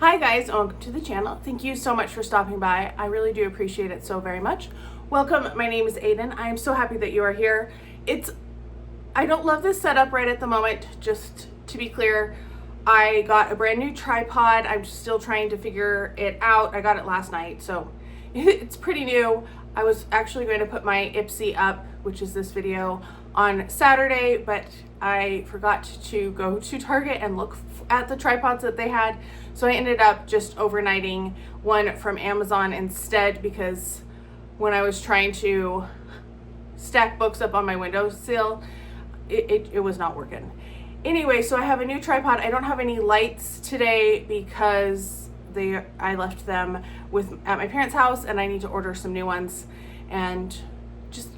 Hi guys, welcome to the channel. Thank you so much for stopping by. I really do appreciate it so very much. Welcome, my name is Aiden. I am so happy that you are here. I don't love this setup right at the moment, just to be clear. I got a brand new tripod. I'm still trying to figure it out. I got it last night, so it's pretty new. I was actually going to put my Ipsy up, which is this video, on Saturday, but I forgot to go to Target and look at the tripods that they had. So I ended up just overnighting one from Amazon instead, because when I was trying to stack books up on my windowsill, it was not working. Anyway, so I have a new tripod. I don't have any lights today because I left them at my parents' house and I need to order some new ones, and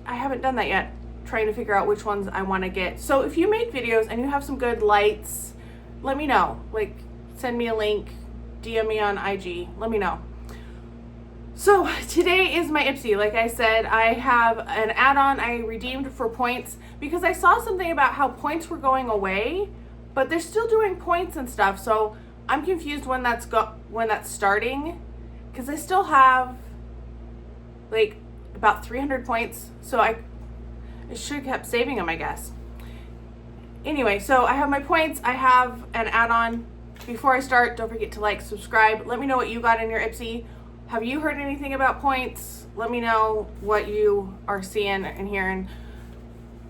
I haven't done that yet, trying to figure out which ones I want to get. So if you make videos and you have some good lights, let me know. Like, send me a link, DM me on IG, let me know. So today is my Ipsy. Like I said, I have an add-on I redeemed for points because I saw something about how points were going away, but they're still doing points and stuff. So I'm confused when that's starting, because I still have like about 300 points. So I should have kept saving them, I guess. Anyway, so I have my points. I have an add-on. Before I start, don't forget to like, subscribe. Let me know what you got in your Ipsy. Have you heard anything about points? Let me know what you are seeing and hearing.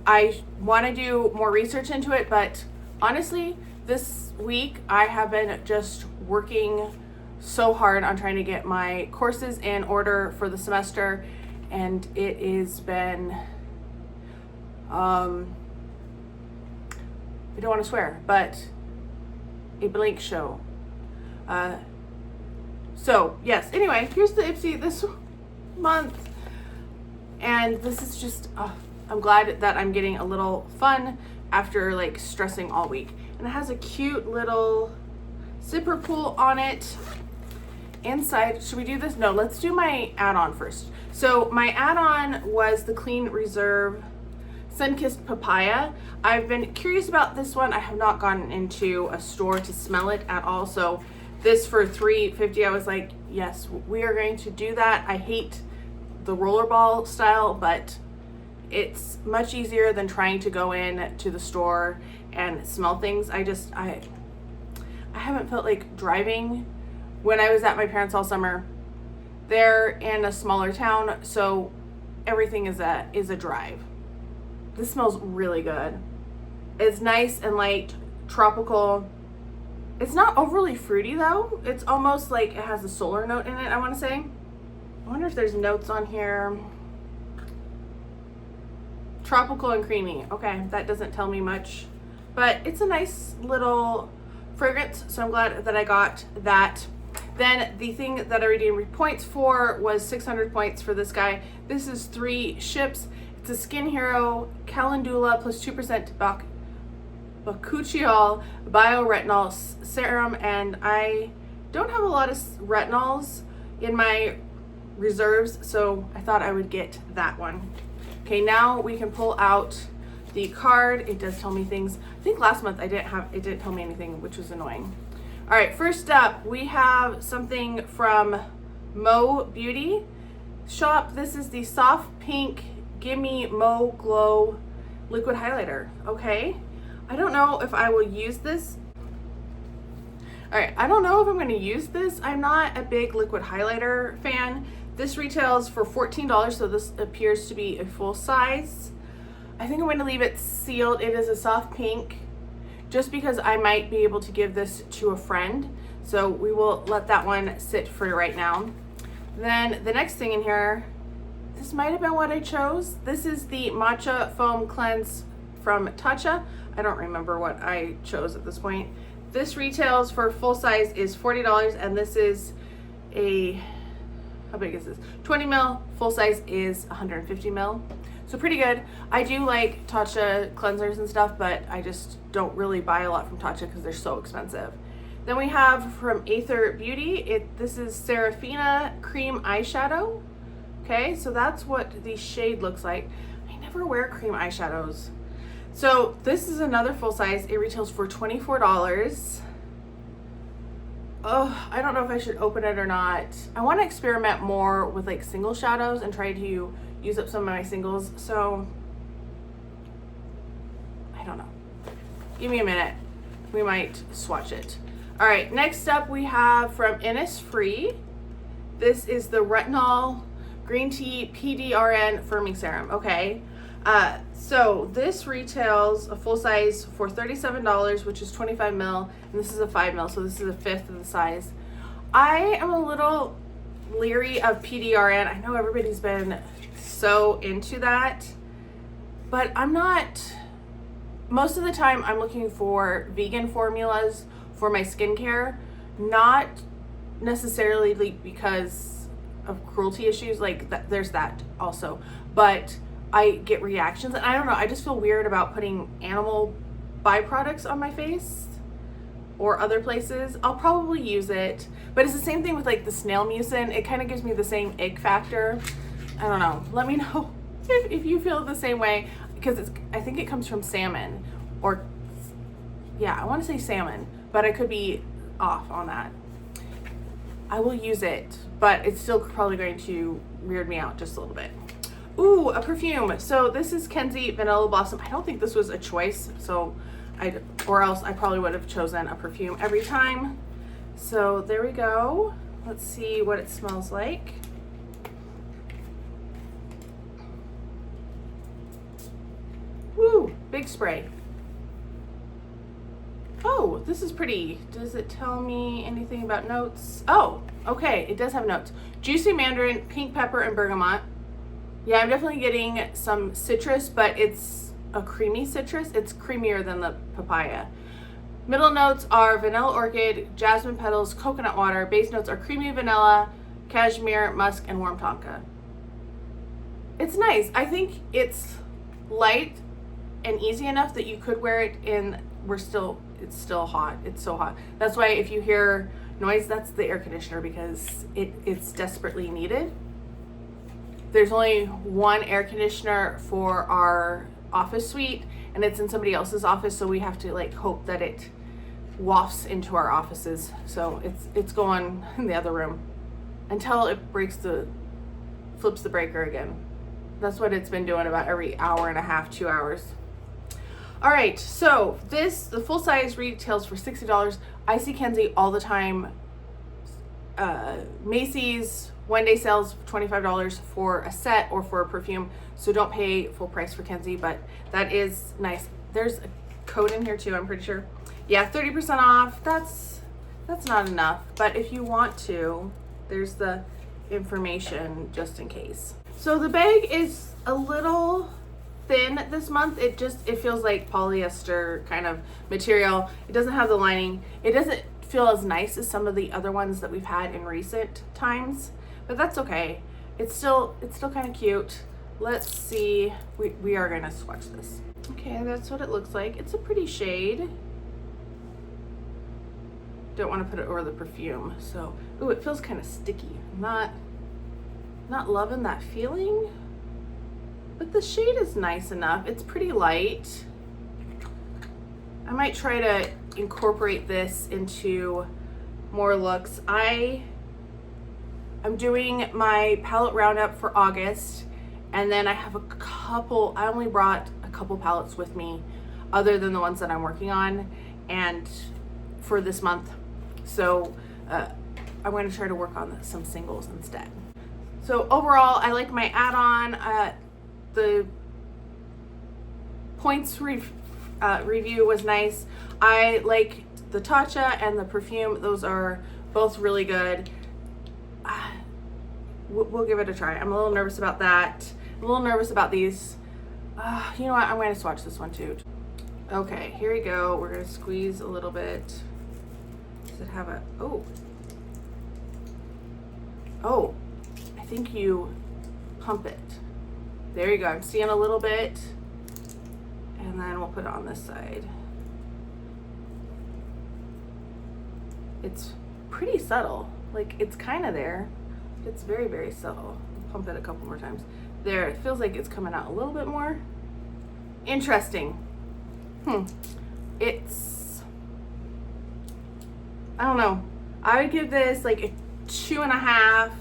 I want to do more research into it, but honestly, this week I have been just working so hard on trying to get my courses in order for the semester, and it has been, I don't want to swear, but a blank show. So yes, anyway, here's the Ipsy this month, and this is just, I'm glad that I'm getting a little fun after like stressing all week. And it has a cute little zipper pull on it. Inside, should we do this? No, let's do my add-on first. So my add-on was the Clean Reserve Sun-Kissed Papaya. I've been curious about this one. I have not gone into a store to smell it at all. So this for $3.50, I was like, yes, we are going to do that. I hate the rollerball style, but it's much easier than trying to go in to the store and smell things. I haven't felt like driving. When I was at my parents' all summer, they're in a smaller town, so everything is a drive. This smells really good. It's nice and light, tropical. It's not overly fruity though. It's almost like it has a solar note in it, I want to say. I wonder if there's notes on here. Tropical and creamy. Okay, that doesn't tell me much, but it's a nice little fragrance, so I'm glad that I got that. Then the thing that I redeemed points for was 600 points for this guy. This is 3 ships. It's a Skin Hero Calendula plus 2% bakuchiol bioretinol serum, and I don't have a lot of retinols in my reserves, so I thought I would get that one. Okay, now we can pull out the card. It does tell me things. I think last month it didn't tell me anything, which was annoying. All right, first up, we have something from Mo Beauty Shop. This is the Soft Pink Gimme Mo Glow Liquid Highlighter. Okay, I don't know if I will use this. All right, I don't know if I'm going to use this. I'm not a big liquid highlighter fan. This retails for $14, so this appears to be a full size. I think I'm going to leave it sealed. It is a soft pink, just because I might be able to give this to a friend. So we will let that one sit for right now. Then the next thing in here, this might have been what I chose. This is the Matcha Foam Cleanse from Tatcha. I don't remember what I chose at this point. This retails for full size is $40, and this is how big is this? 20 mil, full size is 150 mil. So pretty good. I do like Tatcha cleansers and stuff, but I just don't really buy a lot from Tatcha because they're so expensive. Then we have from Aether Beauty, this is Serafina Cream Eyeshadow. Okay, so that's what the shade looks like. I never wear cream eyeshadows. So this is another full size. It retails for $24. Oh, I don't know if I should open it or not. I want to experiment more with like single shadows and try to use up some of my singles. So I don't know. Give me a minute. We might swatch it. All right, next up we have from Innisfree. This is the Retinol Green Tea PDRN Firming Serum, okay? So this retails a full size for $37, which is 25 ml, and this is a 5 ml, so this is a fifth of the size. I am a little leery of PDRN. I know everybody's been so into that, but I'm not. Most of the time I'm looking for vegan formulas for my skincare, not necessarily because of cruelty issues, like there's that also, but I get reactions and I don't know, I just feel weird about putting animal byproducts on my face or other places. I'll probably use it, but it's the same thing with like the snail mucin. It kind of gives me the same ick factor. I don't know, let me know if you feel the same way, because I think it comes from salmon, or yeah, I want to say salmon, but I could be off on that. I will use it, but it's still probably going to weird me out just a little bit. Ooh, a perfume. So this is Kenzie Vanilla Blossom. I don't think this was a choice, or else I probably would have chosen a perfume every time. So there we go. Let's see what it smells like. Woo, big spray. Oh, this is pretty. Does it tell me anything about notes? Oh, okay, it does have notes. Juicy mandarin, pink pepper, and bergamot. Yeah, I'm definitely getting some citrus, but it's a creamy citrus. It's creamier than the papaya. Middle notes are vanilla orchid, jasmine petals, coconut water. Base notes are creamy vanilla, cashmere, musk, and warm tonka. It's nice. I think it's light and easy enough that you could wear it in, it's still hot. It's so hot. That's why if you hear noise, that's the air conditioner, because it's desperately needed. There's only one air conditioner for our office suite, and it's in somebody else's office, so we have to like hope that it wafts into our offices. So it's going in the other room until it flips the breaker again. That's what it's been doing about every hour and a half, 2 hours. All right, so the full size retails for $60. I see Kenzie all the time. Macy's one-day sales $25 for a set or for a perfume, so don't pay full price for Kenzie, but that is nice. There's a code in here too, I'm pretty sure. Yeah, 30% off. That's not enough, but if you want to, there's the information just in case. So the bag is a little thin this month. It feels like polyester kind of material. It doesn't have the lining. It doesn't feel as nice as some of the other ones that we've had in recent times, but that's okay. It's still kind of cute. Let's see. We are gonna swatch this. Okay, that's what it looks like. It's a pretty shade. Don't want to put it over the perfume. So, ooh, it feels kind of sticky. I'm not loving that feeling, but the shade is nice enough. It's pretty light. I might try to incorporate this into more looks. I'm doing my palette roundup for August, and then I have I only brought a couple palettes with me other than the ones that I'm working on and for this month. So I'm going to try to work on some singles instead. So overall, I like my add-on. The points review was nice. I like the Tatcha and the perfume. Those are both really good. We'll give it a try. I'm a little nervous about that. I'm a little nervous about these. You know what? I'm going to swatch this one too. Okay, here we go. We're going to squeeze a little bit. Does it have oh, I think you pump it. There you go. I'm seeing a little bit, and then we'll put it on this side. It's pretty subtle. Like, it's kind of there. It's very, very subtle. Pump it a couple more times. There, it feels like it's coming out a little bit more. Interesting. I don't know. I would give this like a 2.5,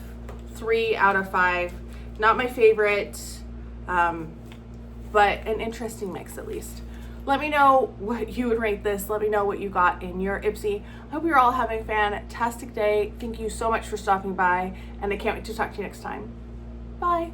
3 out of 5. Not my favorite, but an interesting mix at least. Let me know what you would rate this. Let me know what you got in your Ipsy. I hope you're all having a fantastic day. Thank you so much for stopping by, and I can't wait to talk to you next time. Bye.